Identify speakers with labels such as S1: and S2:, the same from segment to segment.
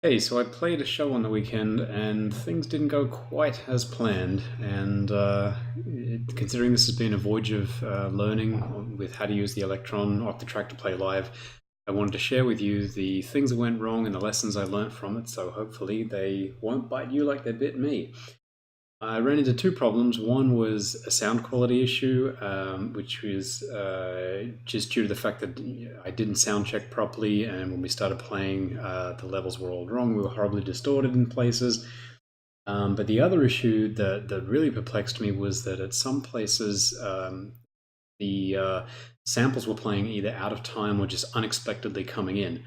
S1: Hey, so I played a show on the weekend and things didn't go quite as planned. And considering this has been a voyage of learning with how to use the Electron Octatrack to play live, I wanted to share with you the things that went wrong and the lessons I learned from it. So hopefully they won't bite you like they bit me. I ran into two problems. One was a sound quality issue, which was just due to the fact that I didn't sound check properly, and when we started playing, the levels were all wrong. We were horribly distorted in places. But the other issue that really perplexed me was that at some places, the samples were playing either out of time or just unexpectedly coming in.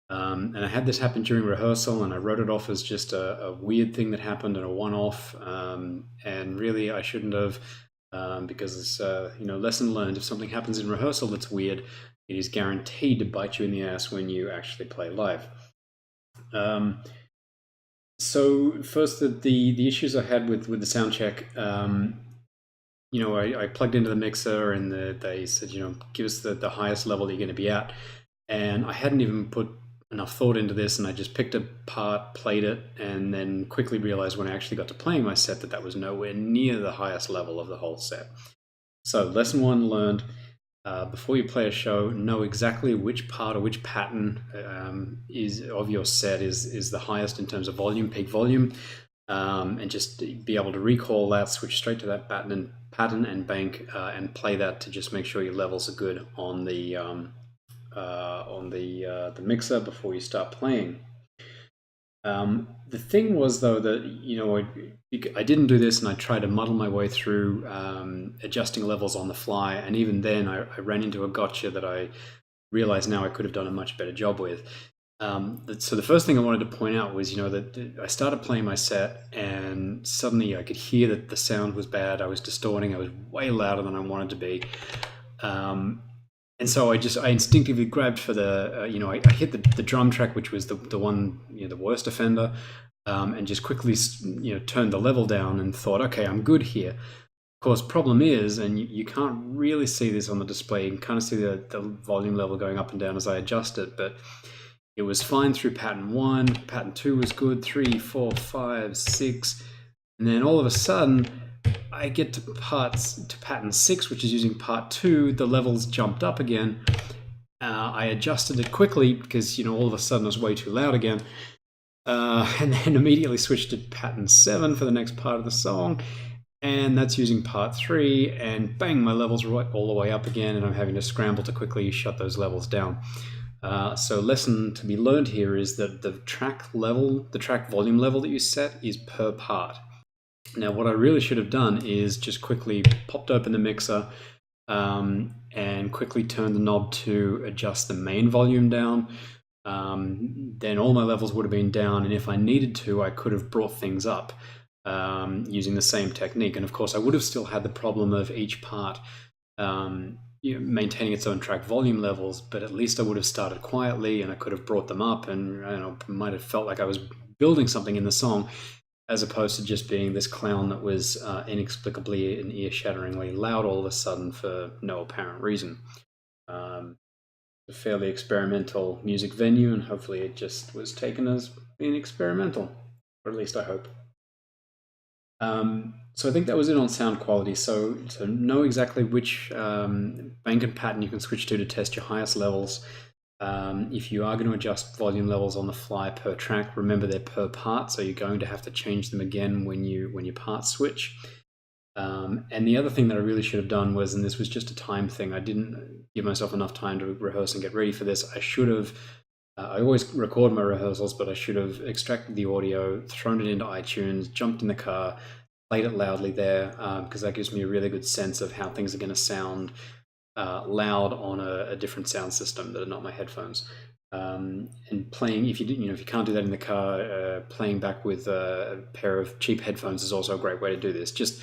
S1: And I had this happen during rehearsal, and I wrote it off as just a weird thing that happened and a one-off. And really, I shouldn't have, because it's lesson learned. If something happens in rehearsal that's weird, it is guaranteed to bite you in the ass when you actually play live. So first, the issues I had with the sound check. I plugged into the mixer, and they said, give us the highest level you're going to be at. And I hadn't even put enough thought into this, and I just picked a part, played it, and then quickly realized when I actually got to playing my set that was nowhere near the highest level of the whole set. So lesson one learned, before you play a show, know exactly which part or which pattern is of your set is the highest in terms of volume, peak volume, and just be able to recall that, switch straight to that pattern and bank, and play that to just make sure your levels are good on the mixer before you start playing. The thing was, though, that I didn't do this, and I tried to muddle my way through adjusting levels on the fly, and even then I ran into a gotcha that I realize now I could have done a much better job with. So the first thing I wanted to point out was, that I started playing my set, and suddenly I could hear that the sound was bad. I was distorting. I was way louder than I wanted to be. And so I instinctively grabbed for the, I hit the drum track, which was the one, the worst offender, and just quickly, turned the level down and thought, okay, I'm good here. Of course, problem is, and you can't really see this on the display, you can kind of see the volume level going up and down as I adjust it, but it was fine through pattern 1, pattern 2 was good, 3, 4, 5, 6, and then all of a sudden, I get to pattern 6, which is using part 2, the levels jumped up again. I adjusted it quickly because, all of a sudden it was way too loud again. And then immediately switched to pattern 7 for the next part of the song. And that's using part 3, and bang, my levels are all the way up again, and I'm having to scramble to quickly shut those levels down. So lesson to be learned here is that the track volume level that you set is per part. Now, what I really should have done is just quickly popped open the mixer and quickly turned the knob to adjust the main volume down. Then all my levels would have been down, and if I needed to, I could have brought things up using the same technique. And of course, I would have still had the problem of each part maintaining its own track volume levels, but at least I would have started quietly, and I could have brought them up, and might have felt like I was building something in the song, as opposed to just being this clown that was inexplicably and ear-shatteringly loud all of a sudden for no apparent reason. A fairly experimental music venue, and hopefully it just was taken as being experimental, or at least I hope. So I think that was it on sound quality. So to know exactly which bank and pattern you can switch to test your highest levels. If you are going to adjust volume levels on the fly per track, remember they're per part, so you're going to have to change them again when you part switch. And the other thing that I really should have done was, and this was just a time thing, I didn't give myself enough time to rehearse and get ready for this. I should have, I always record my rehearsals, but I should have extracted the audio, thrown it into iTunes, jumped in the car, played it loudly there, because that gives me a really good sense of how things are going to sound loud on a different sound system that are not my headphones. And playing, if you can't do that in the car, playing back with a pair of cheap headphones is also a great way to do this. Just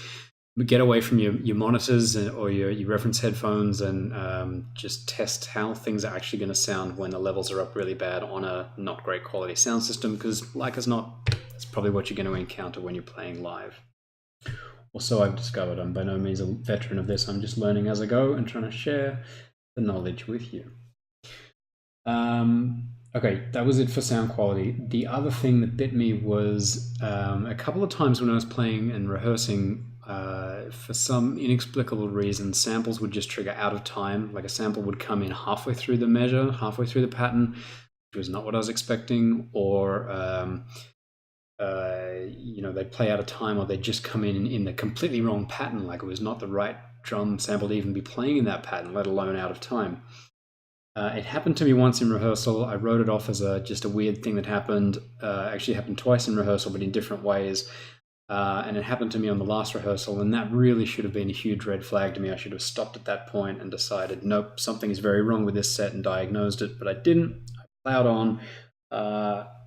S1: get away from your monitors or your reference headphones, and just test how things are actually going to sound when the levels are up really bad on a not great quality sound system, because like as not, that's probably what you're going to encounter when you're playing live. Or so I've discovered. I'm by no means a veteran of this. I'm just learning as I go and trying to share the knowledge with you. Okay, that was it for sound quality. The other thing that bit me was a couple of times when I was playing and rehearsing, for some inexplicable reason, samples would just trigger out of time. Like a sample would come in halfway through the measure, halfway through the pattern, which was not what I was expecting, or they'd play out of time, or they'd just come in the completely wrong pattern, like it was not the right drum sample to even be playing in that pattern, let alone out of time. It happened to me once in rehearsal. I wrote it off as just a weird thing that happened. Actually happened twice in rehearsal, but in different ways. And it happened to me on the last rehearsal, and that really should have been a huge red flag to me. I should have stopped at that point and decided, nope, something is very wrong with this set, and diagnosed it, but I didn't. I plowed on,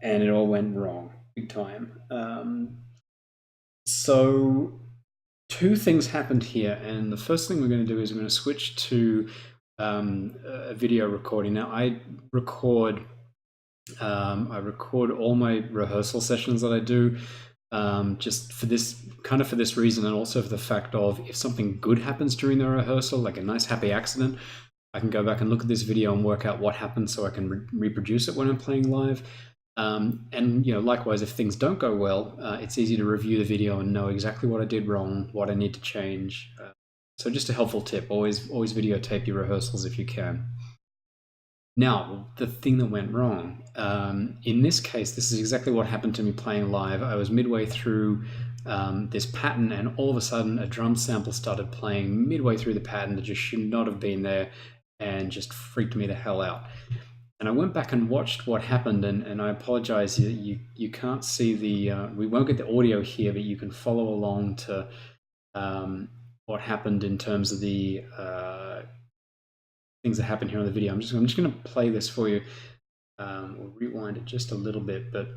S1: and it all went wrong, big time. So two things happened here, and the first thing we're going to do is we're going to switch to a video recording. Now I record all my rehearsal sessions that I do, just for this reason, and also for the fact of if something good happens during the rehearsal, like a nice happy accident, I can go back and look at this video and work out what happened so I can reproduce it when I'm playing live. And likewise, if things don't go well, it's easy to review the video and know exactly what I did wrong, what I need to change. So just a helpful tip, always videotape your rehearsals if you can. Now, the thing that went wrong, in this case, this is exactly what happened to me playing live. I was midway through this pattern, and all of a sudden a drum sample started playing midway through the pattern that just should not have been there, and just freaked me the hell out. And I went back and watched what happened, and I apologize, you can't see we won't get the audio here, but you can follow along to what happened in terms of the things that happen here on the video. I'm just going to play this for you. We'll rewind it just a little bit, but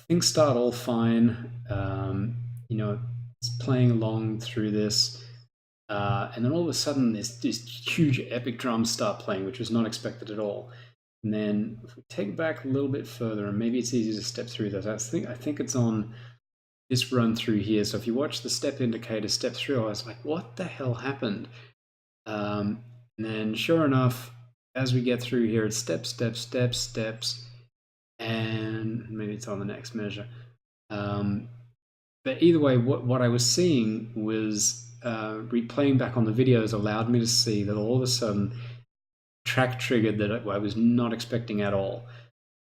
S1: things start all fine. It's playing along through this, and then all of a sudden this huge epic drums start playing, which was not expected at all. And then if we take it back a little bit further, and maybe it's easy to step through this. I think it's on this run through here. So if you watch the step indicator step through, I was like, what the hell happened? And then sure enough, as we get through here, it's steps, steps, steps, steps, and maybe it's on the next measure. But either way, what I was seeing was replaying back on the videos allowed me to see that all of a sudden track triggered that I was not expecting at all.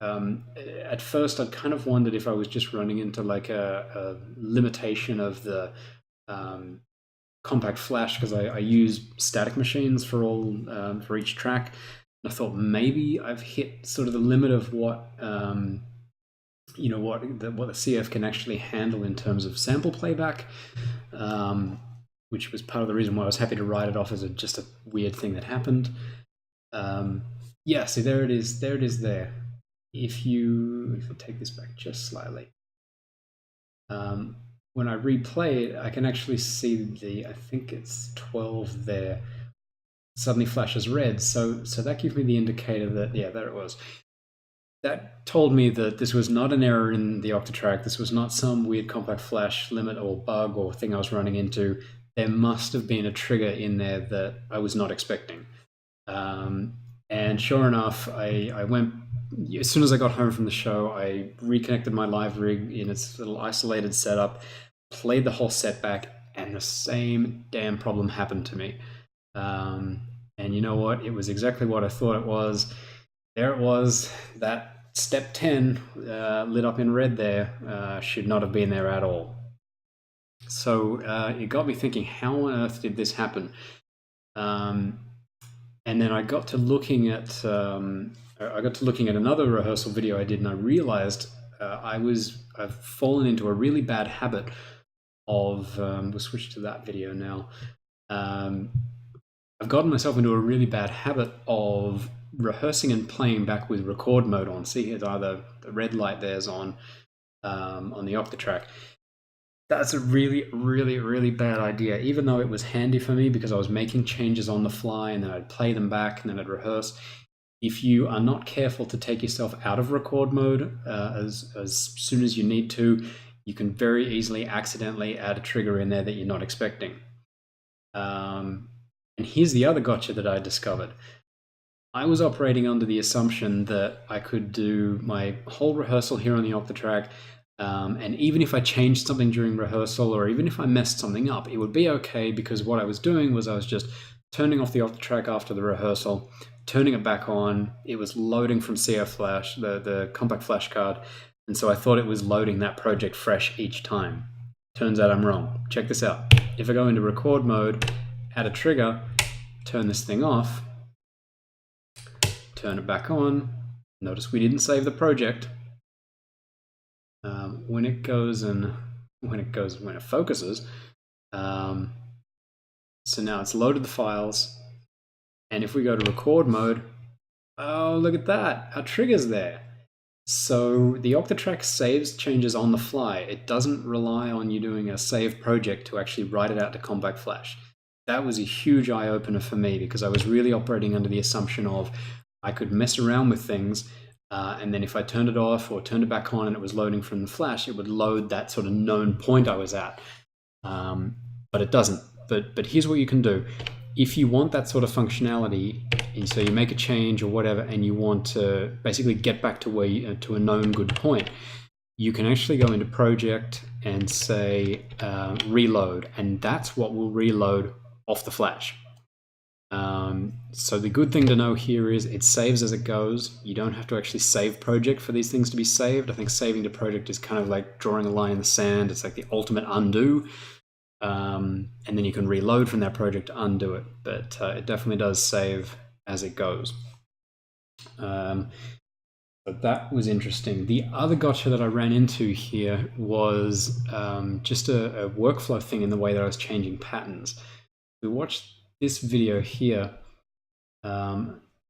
S1: At first, I'd kind of wondered if I was just running into like a limitation of the compact flash, because I use static machines for each track. And I thought maybe I've hit sort of the limit of what the CF can actually handle in terms of sample playback, which was part of the reason why I was happy to write it off as just a weird thing that happened. Yeah, so there it is. There it is there. If you take this back just slightly, when I replay it, I can actually see I think it's 12 there, suddenly flashes red. So that gives me the indicator that, yeah, there it was. That told me that this was not an error in the Octatrack. This was not some weird compact flash limit or bug or thing I was running into. There must have been a trigger in there that I was not expecting. And sure enough, I went, as soon as I got home from the show, I reconnected my live rig in its little isolated setup, played the whole set back, and the same damn problem happened to me. And you know what? It was exactly what I thought it was. There it was. That step 10 lit up in red there should not have been there at all. So it got me thinking, how on earth did this happen? And then I got to looking at another rehearsal video I did, and I realized I've fallen into a really bad habit of we'll switch to that video now. I've gotten myself into a really bad habit of rehearsing and playing back with record mode on. See here, the red light there's on the Octatrack. That's a really, really, really bad idea, even though it was handy for me because I was making changes on the fly and then I'd play them back and then I'd rehearse. If you are not careful to take yourself out of record mode as soon as you need to, you can very easily accidentally add a trigger in there that you're not expecting. And here's the other gotcha that I discovered. I was operating under the assumption that I could do my whole rehearsal here on the Octatrack, and even if I changed something during rehearsal, or even if I messed something up, it would be okay, because what I was doing was I was just turning off the Octatrack after the rehearsal, turning it back on. It was loading from CO Flash, the compact flash card, and so I thought it was loading that project fresh each time. Turns out I'm wrong. Check this out. If I go into record mode, add a trigger, turn this thing off, turn it back on, notice we didn't save the project. When it focuses, so now it's loaded the files, and if we go to record mode, oh, look at that, our trigger's there. So the Octatrack saves changes on the fly. It doesn't rely on you doing a save project to actually write it out to compact flash. That was a huge eye-opener for me, because I was really operating under the assumption of I could mess around with things, and then if I turned it off or turned it back on and it was loading from the flash, it would load that sort of known point I was at. But it doesn't. But here's what you can do. If you want that sort of functionality, and so you make a change or whatever, and you want to basically get back to where to a known good point, you can actually go into project and say reload, and that's what will reload off the flash. So the good thing to know here is it saves as it goes. You don't have to actually save project for these things to be saved. I think saving to project is kind of like drawing a line in the sand. It's like the ultimate undo. And then you can reload from that project to undo it. But it definitely does save as it goes. But that was interesting. The other gotcha that I ran into here was just a workflow thing in the way that I was changing patterns. We watched this video here,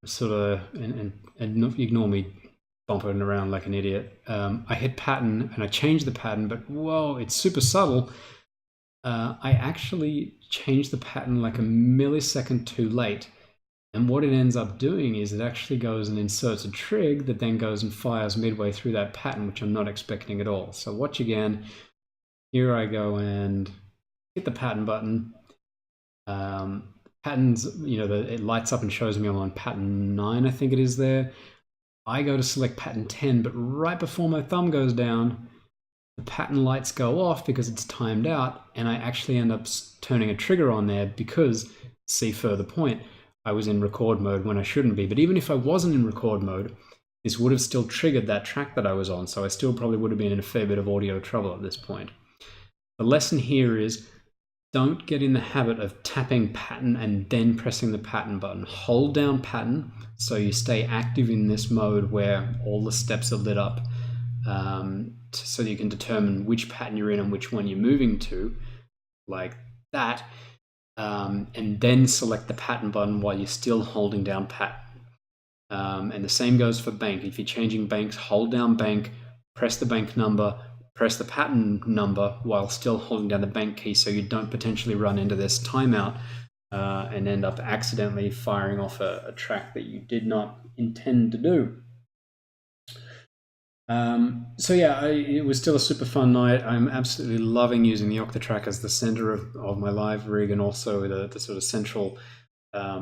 S1: sort of, and ignore me bumping around like an idiot. I hit pattern and I changed the pattern, but whoa, it's super subtle. I actually changed the pattern like a millisecond too late. And what it ends up doing is it actually goes and inserts a trig that then goes and fires midway through that pattern, which I'm not expecting at all. So watch again. Here I go and hit the pattern button. Patterns, it lights up and shows me I'm on pattern 9, I think it is there. I go to select pattern 10, but right before my thumb goes down, the pattern lights go off because it's timed out, and I actually end up turning a trigger on there because, see further point, I was in record mode when I shouldn't be. But even if I wasn't in record mode, this would have still triggered that track that I was on, so I still probably would have been in a fair bit of audio trouble at this point. The lesson here is, don't get in the habit of tapping pattern and then pressing the pattern button. Hold down pattern so you stay active in this mode where all the steps are lit up, so that you can determine which pattern you're in and which one you're moving to, like that, and then select the pattern button while you're still holding down pattern. And the same goes for bank. If you're changing banks, hold down bank, press the bank number, press the pattern number while still holding down the bank key, so you don't potentially run into this timeout and end up accidentally firing off a track that you did not intend to do. So yeah, it was still a super fun night. I'm absolutely loving using the Octatrack as the center of my live rig, and also the sort of central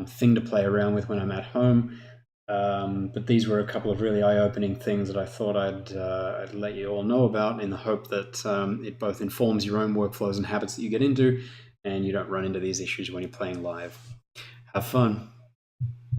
S1: thing to play around with when I'm at home. But these were a couple of really eye-opening things that I thought I'd let you all know about, in the hope that it both informs your own workflows and habits that you get into, and you don't run into these issues when you're playing live. Have fun.